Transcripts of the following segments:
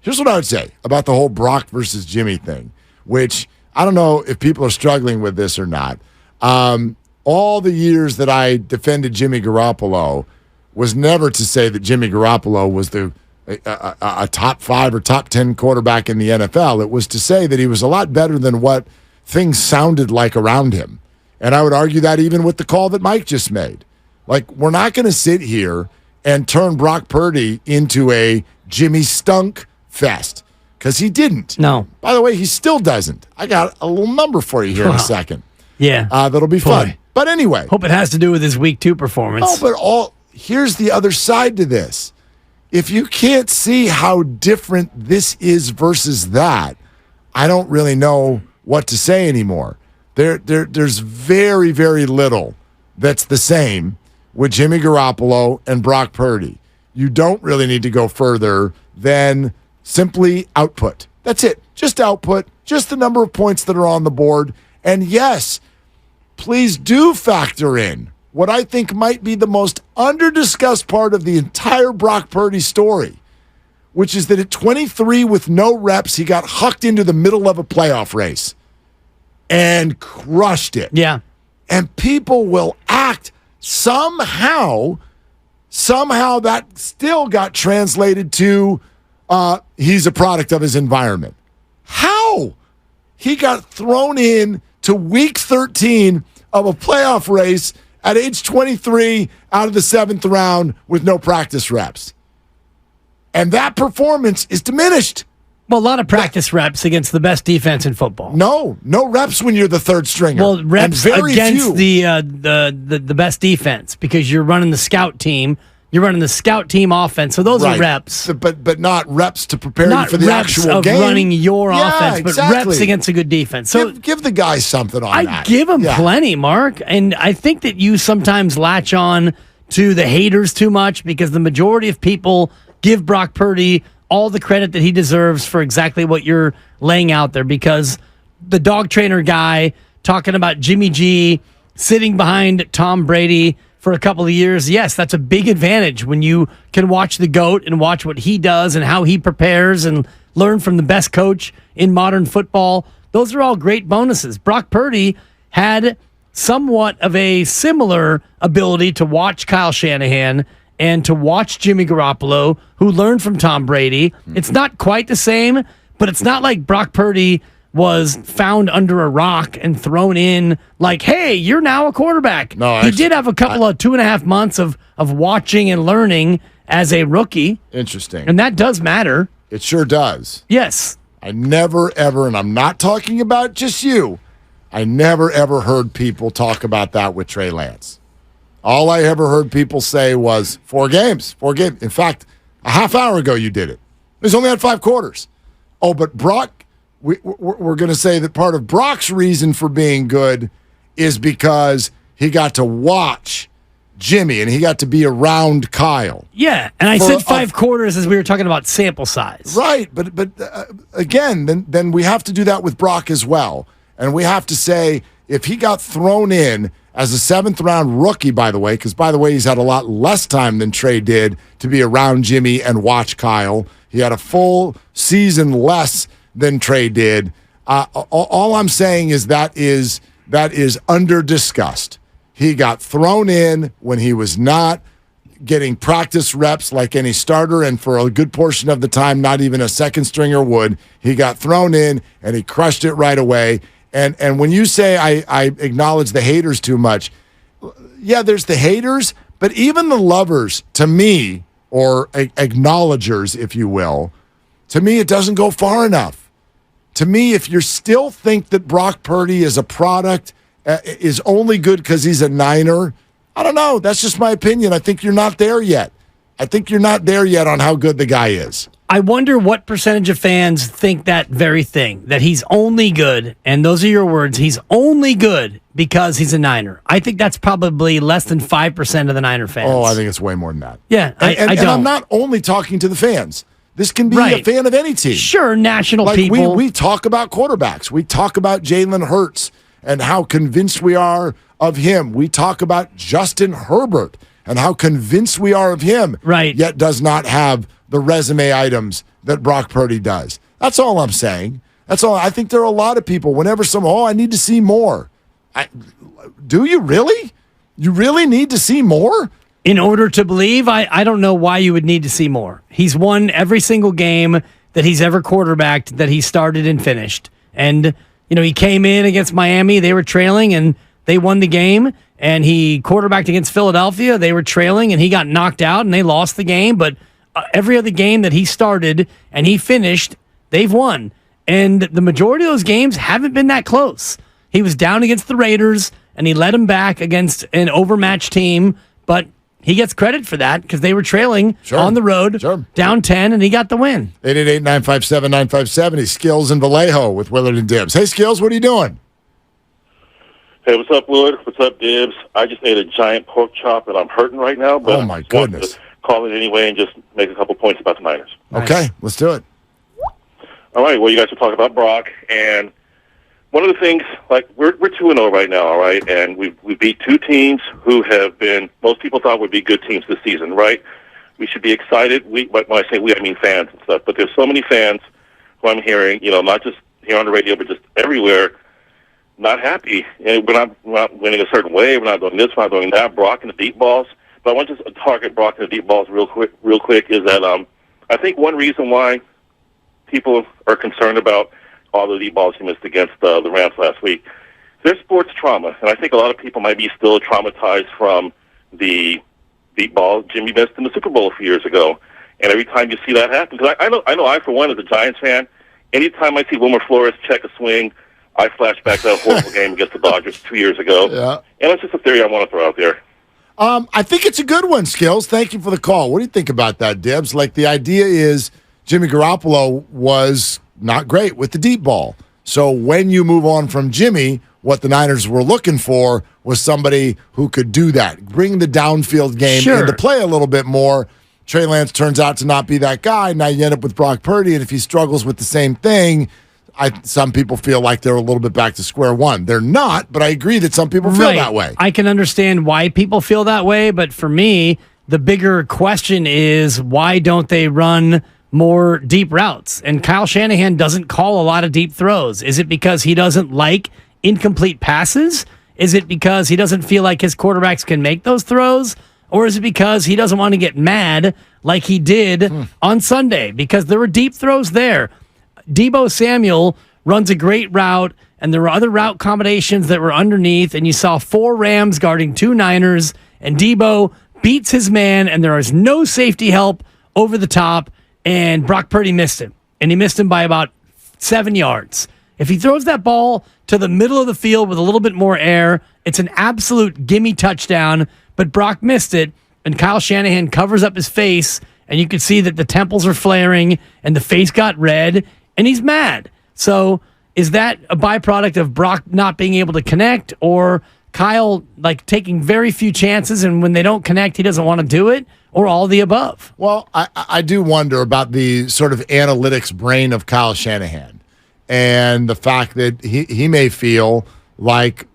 Here's what I would say about the whole Brock versus Jimmy thing, which I don't know if people are struggling with this or not. All the years that I defended Jimmy Garoppolo was never to say that Jimmy Garoppolo was a top 5 or top 10 quarterback in the NFL. It was to say that he was a lot better than what things sounded like around him. And I would argue that even with the call that Mike just made. Like, we're not going to sit here and turn Brock Purdy into a Jimmy Stunk fest, because he didn't. No. By the way, he still doesn't. I got a little number for you here in a second. Yeah. That'll be fun. But anyway. Hope it has to do with his week 2 performance. Oh, but here's the other side to this. If you can't see how different this is versus that, I don't really know what to say anymore. There's very, very little that's the same with Jimmy Garoppolo and Brock Purdy. You don't really need to go further than simply output. That's it. Just output, just the number of points that are on the board. And yes, please do factor in what I think might be the most under-discussed part of the entire Brock Purdy story, which is that at 23 with no reps, he got hucked into the middle of a playoff race and crushed it. Yeah. And people will act somehow that still got translated to he's a product of his environment. How? He got thrown in to week 13 of a playoff race at age 23 out of the 7th round with no practice reps. And that performance is diminished. Well, a lot of practice reps against the best defense in football. No reps when you're the third stringer. Well, reps against the best defense, because you're running the scout team. You're running the scout team offense, so those are reps. But not reps to prepare you for the actual game. Not reps of running your offense, but exactly. reps against a good defense. So give the guy something on that. I give him plenty, Mark. And I think that you sometimes latch on to the haters too much, because the majority of people give Brock Purdy all the credit that he deserves for exactly what you're laying out there, because the dog trainer guy talking about Jimmy G sitting behind Tom Brady for a couple of years, yes, that's a big advantage when you can watch the GOAT and watch what he does and how he prepares and learn from the best coach in modern football. Those are all great bonuses. Brock Purdy had somewhat of a similar ability to watch Kyle Shanahan and to watch Jimmy Garoppolo, who learned from Tom Brady. It's not quite the same, but it's not like Brock Purdy was found under a rock and thrown in like, hey, you're now a quarterback. No, he did have a couple of 2.5 months of watching and learning as a rookie. Interesting. And that does matter. It sure does. Yes. I never, ever, and I'm not talking about just you, I never, ever heard people talk about that with Trey Lance. All I ever heard people say was 4 games. In fact, a half hour ago you did it. He's only had 5 quarters. Oh, but Brock, we're going to say that part of Brock's reason for being good is because he got to watch Jimmy and he got to be around Kyle. Yeah, and I said 5 quarters as we were talking about sample size. Right, but again, then we have to do that with Brock as well. And we have to say, if he got thrown in as a 7th-round rookie, by the way, because, by the way, he's had a lot less time than Trey did to be around Jimmy and watch Kyle. He had a full season less than Trey did. All I'm saying is that is under-discussed. He got thrown in when he was not getting practice reps like any starter, and for a good portion of the time, not even a second stringer would. He got thrown in, and he crushed it right away. And when you say I acknowledge the haters too much, yeah, there's the haters, but even the lovers, to me, or acknowledgers, if you will, to me, it doesn't go far enough. To me, if you still think that Brock Purdy is a product, is only good because he's a Niner, I don't know. That's just my opinion. I think you're not there yet. I think you're not there yet on how good the guy is. I wonder what percentage of fans think that very thing, that he's only good, and those are your words, he's only good because he's a Niner. I think that's probably less than 5% of the Niner fans. Oh, I think it's way more than that. Yeah, I don't. And I'm not only talking to the fans. This can be a fan of any team. Sure, national people. We talk about quarterbacks. We talk about Jalen Hurts and how convinced we are of him. We talk about Justin Herbert and how convinced we are of him. Right. Yet does not have the resume items that Brock Purdy does. That's all I'm saying. That's all. I think there are a lot of people, whenever I need to see more. Do you really? You really need to see more? In order to believe, I don't know why you would need to see more. He's won every single game that he's ever quarterbacked that he started and finished. And, he came in against Miami. They were trailing, and they won the game. And he quarterbacked against Philadelphia. They were trailing, and he got knocked out, and they lost the game. But every other game that he started and he finished, they've won. And the majority of those games haven't been that close. He was down against the Raiders, and he led them back against an overmatched team. But he gets credit for that because they were trailing on the road, down 10, and he got the win. 888-957-957. Skills and Vallejo with Willard and Dibs. Hey, Skills, what are you doing? Hey, what's up, Willard? What's up, Dibs? I just ate a giant pork chop, and I'm hurting right now. But oh, my goodness. Call it anyway and just make a couple points about the Niners. Nice. Okay, let's do it. All right, well, you guys are talking about Brock, and one of the things, we're 2-0 right now, all right, and we beat two teams who have been, most people thought would be good teams this season, right? We should be excited. When I say we, I mean fans and stuff, but there's so many fans who I'm hearing, not just here on the radio, but just everywhere, not happy. And we're not winning a certain way. We're not doing this. We're not doing that. Brock and the deep balls. But I want to just target Brock and the deep balls real quick. Is that I think one reason why people are concerned about all the deep balls he missed against the Rams last week, there's sports trauma, and I think a lot of people might be still traumatized from the deep ball Jimmy missed in the Super Bowl a few years ago. And every time you see that happen, because I know I for one as a Giants fan, anytime I see Wilmer Flores check a swing, I flash back to that horrible game against the Dodgers 2 years ago. Yeah. And it's just a theory I want to throw out there. I think it's a good one, Skills. Thank you for the call. What do you think about that, Dibs? The idea is Jimmy Garoppolo was not great with the deep ball. So when you move on from Jimmy, what the Niners were looking for was somebody who could do that, bring the downfield game into play a little bit more. Trey Lance turns out to not be that guy. Now you end up with Brock Purdy, and if he struggles with the same thing, some people feel like they're a little bit back to square one. They're not, but I agree that some people feel that way. I can understand why people feel that way, but for me, the bigger question is why don't they run more deep routes? And Kyle Shanahan doesn't call a lot of deep throws. Is it because he doesn't like incomplete passes? Is it because he doesn't feel like his quarterbacks can make those throws? Or is it because he doesn't want to get mad like he did on Sunday? Because there were deep throws there. Deebo Samuel runs a great route, and there were other route combinations that were underneath, and you saw 4 Rams guarding 2 Niners, and Deebo beats his man, and there is no safety help over the top, and Brock Purdy missed him, and he missed him by about 7 yards. If he throws that ball to the middle of the field with a little bit more air, it's an absolute gimme touchdown, but Brock missed it, and Kyle Shanahan covers up his face, and you could see that the temples are flaring, and the face got red, and he's mad. So is that a byproduct of Brock not being able to connect, or Kyle taking very few chances, and when they don't connect, he doesn't want to do it, or all the above? Well, I do wonder about the sort of analytics brain of Kyle Shanahan and the fact that he may feel like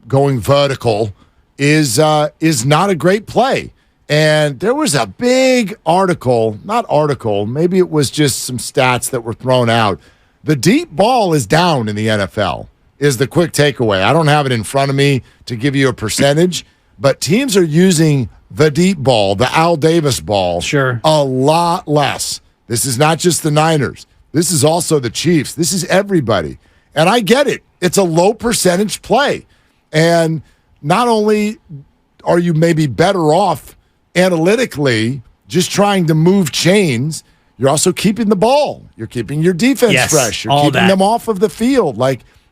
going vertical is not a great play. And there was a big maybe it was just some stats that were thrown out. The deep ball is down in the NFL, is the quick takeaway. I don't have it in front of me to give you a percentage, but teams are using the deep ball, the Al Davis ball, a lot less. This is not just the Niners. This is also the Chiefs. This is everybody. And I get it. It's a low percentage play. And not only are you maybe better off analytically just trying to move chains, you're also keeping the ball. You're keeping your defense fresh. You're keeping them off of the field.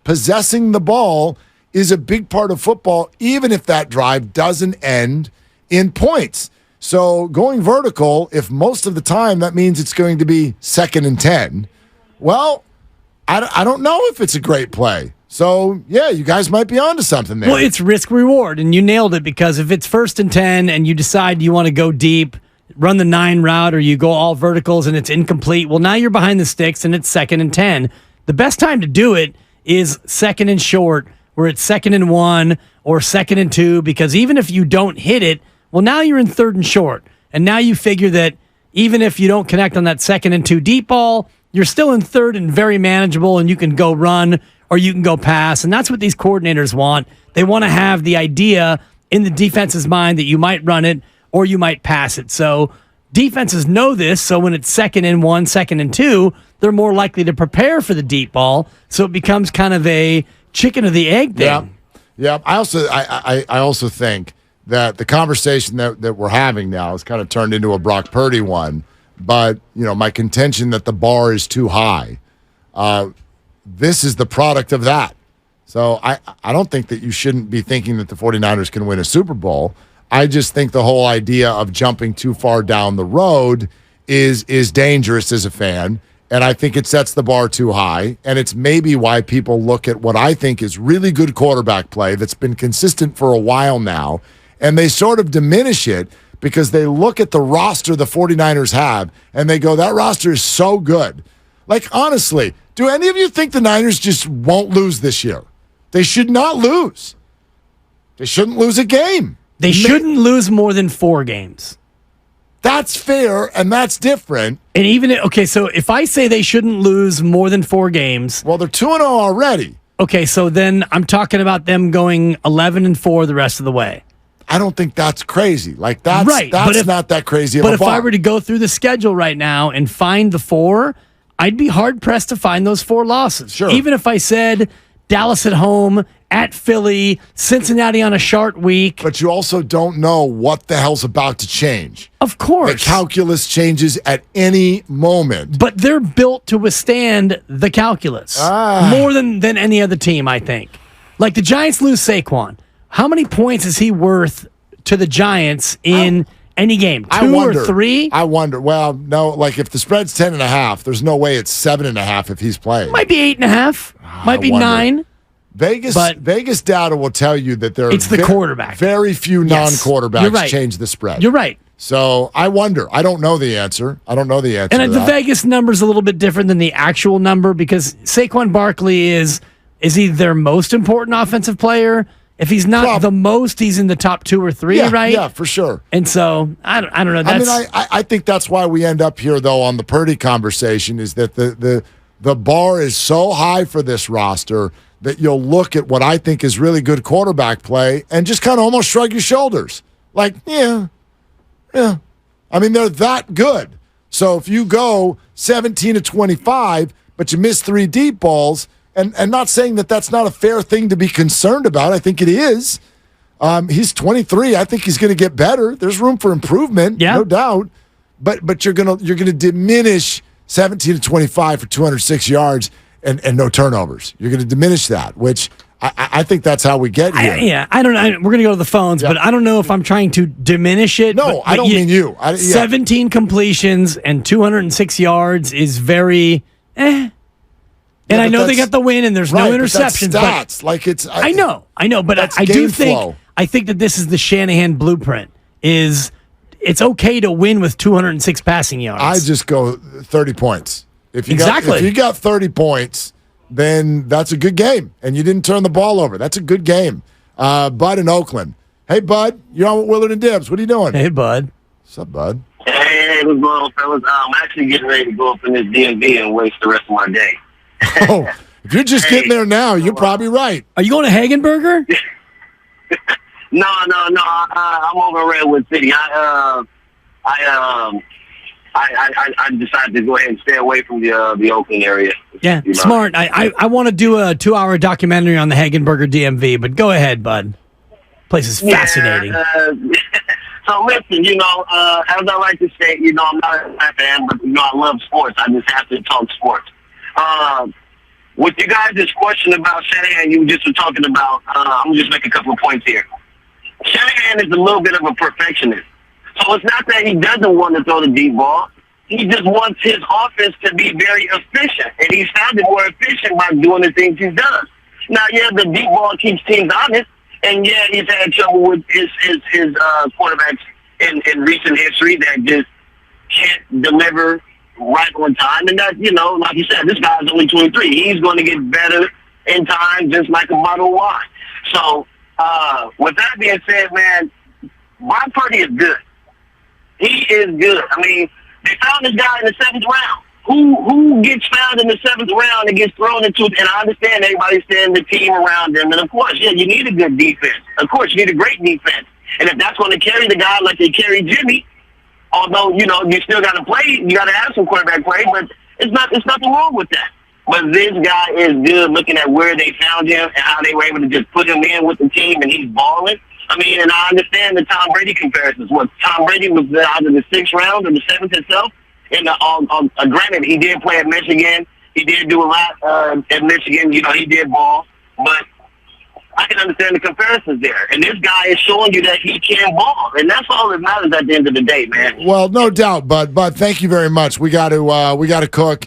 Possessing the ball is a big part of football, even if that drive doesn't end in points. So going vertical, if most of the time that means it's going to be 2nd and 10, well, I don't know if it's a great play. So, yeah, you guys might be onto something there. Well, it's risk-reward, and you nailed it, because if it's 1st and 10 and you decide you want to go deep, run the 9 route, or you go all verticals and it's incomplete, well, now you're behind the sticks and it's 2nd and 10. The best time to do it is 2nd and short, where it's 2nd and 1 or 2nd and 2, because even if you don't hit it, well, now you're in 3rd and short, and now you figure that even if you don't connect on that 2nd and 2 deep ball, you're still in 3rd and very manageable, and you can go run or you can go pass. And that's what these coordinators want. They want to have the idea in the defense's mind that you might run it or you might pass it. So defenses know this. So when it's 2nd and 1, 2nd and 2, they're more likely to prepare for the deep ball. So it becomes kind of a chicken or the egg thing. Yeah. I also think that the conversation that we're having now has kind of turned into a Brock Purdy one. But, my contention that the bar is too high, this is the product of that. So I don't think that you shouldn't be thinking that the 49ers can win a Super Bowl. I just think the whole idea of jumping too far down the road is dangerous as a fan. And I think it sets the bar too high. And it's maybe why people look at what I think is really good quarterback play that's been consistent for a while now, and they sort of diminish it because they look at the roster the 49ers have and they go, that roster is so good. Like, honestly, do any of you think the Niners just won't lose this year? They should not lose. They shouldn't lose a game. They shouldn't lose more than 4 games. That's fair, and that's different. And so if I say they shouldn't lose more than 4 games. Well, they're 2-0 already. Okay, so then I'm talking about them going 11-4 the rest of the way. I don't think that's crazy. Like, that's not that crazy of a bar. But if I were to go through the schedule right now and find the 4, I'd be hard-pressed to find those 4 losses. Sure. Even if I said Dallas at home, at Philly, Cincinnati on a short week. But you also don't know what the hell's about to change. Of course. The calculus changes at any moment. But they're built to withstand the calculus more than any other team, I think. Like the Giants lose Saquon. How many points is he worth to the Giants in any game? 2 or 3? I wonder. Well, no, like if the spread's 10.5, there's no way it's 7.5 if he's playing. Might be 8.5. Might be 9. Vegas data will tell you that it's the quarterback. Very few non-quarterbacks change the spread. You're right. So I wonder. I don't know the answer. And the Vegas number's a little bit different than the actual number because Saquon Barkley is he their most important offensive player? If he's not the most, he's in the top 2 or 3, right? Yeah, for sure. And so I don't know. I think that's why we end up here though on the Purdy conversation is that the bar is so high for this roster that you'll look at what I think is really good quarterback play and just kind of almost shrug your shoulders. Like, yeah. I mean, they're that good. So if you go 17-25, but you miss 3 deep balls, and not saying that that's not a fair thing to be concerned about. I think it is. He's 23. I think he's going to get better. There's room for improvement, no doubt. But you're gonna diminish 17-25 for 206 yards and no turnovers. You're going to diminish that, which I think that's how we get here. I don't know. We're going to go to the phones, but I don't know if I'm trying to diminish it. No, I don't mean you. 17 completions and 206 yards is very And I know they got the win, and there's no interceptions. But that's stats. I know, but I do think that this is the Shanahan blueprint. It's okay to win with 206 passing yards. I just go 30 points. If you got 30 points, then that's a good game, and you didn't turn the ball over. That's a good game. Bud in Oakland. Hey, Bud, you're on with Willard and Dibs. What are you doing? Hey, Bud. What's up, Bud? Hey, what's going on, fellas? I'm actually getting ready to go up in this DMV and waste the rest of my day. Oh, if you're just getting there now, you're probably right. Are you going to Hagenberger? No. I'm over in Redwood City. I decided to go ahead and stay away from the Oakland area. Yeah, smart. I want to do a 2-hour documentary on the Hagenberger DMV, but go ahead, bud. Place is fascinating. So listen, as I like to say, I'm not a fan, but I love sports. I just have to talk sports. With you guys' question about Shanahan, you just were talking about, I'm going to just make a couple of points here. Shanahan is a little bit of a perfectionist. So it's not that he doesn't want to throw the deep ball. He just wants his offense to be very efficient. And he's found it more efficient by doing the things he does. Now, the deep ball keeps teams honest. And, he's had trouble with his quarterbacks in recent history that just can't deliver right on time. And that, like you said, this guy's only 23. He's going to get better in time just like a bottle of wine. So, with that being said, man, Brock Purdy is good. He is good. I mean, They found this guy in the 7th round. Who gets found in the 7th round and gets thrown into it? And I understand everybody's saying the team around them. And, of course, yeah, you need a good defense. Of course, you need a great defense. And if that's going to carry the guy like they carry Jimmy, although, you know, you still got to play, you got to have some quarterback play, but it's nothing wrong with that. But this guy is good looking at where they found him and how they were able to just put him in with the team, and he's balling. I mean, and I understand the Tom Brady comparisons. What, Tom Brady was either the 6th round or the 7th itself? And granted, he did play at Michigan. He did do a lot at Michigan. You know, he did ball. But I can understand the comparisons there. And this guy is showing you that he can ball. And that's all that matters at the end of the day, man. Well, no doubt, Bud. Thank you very much. We got to cook.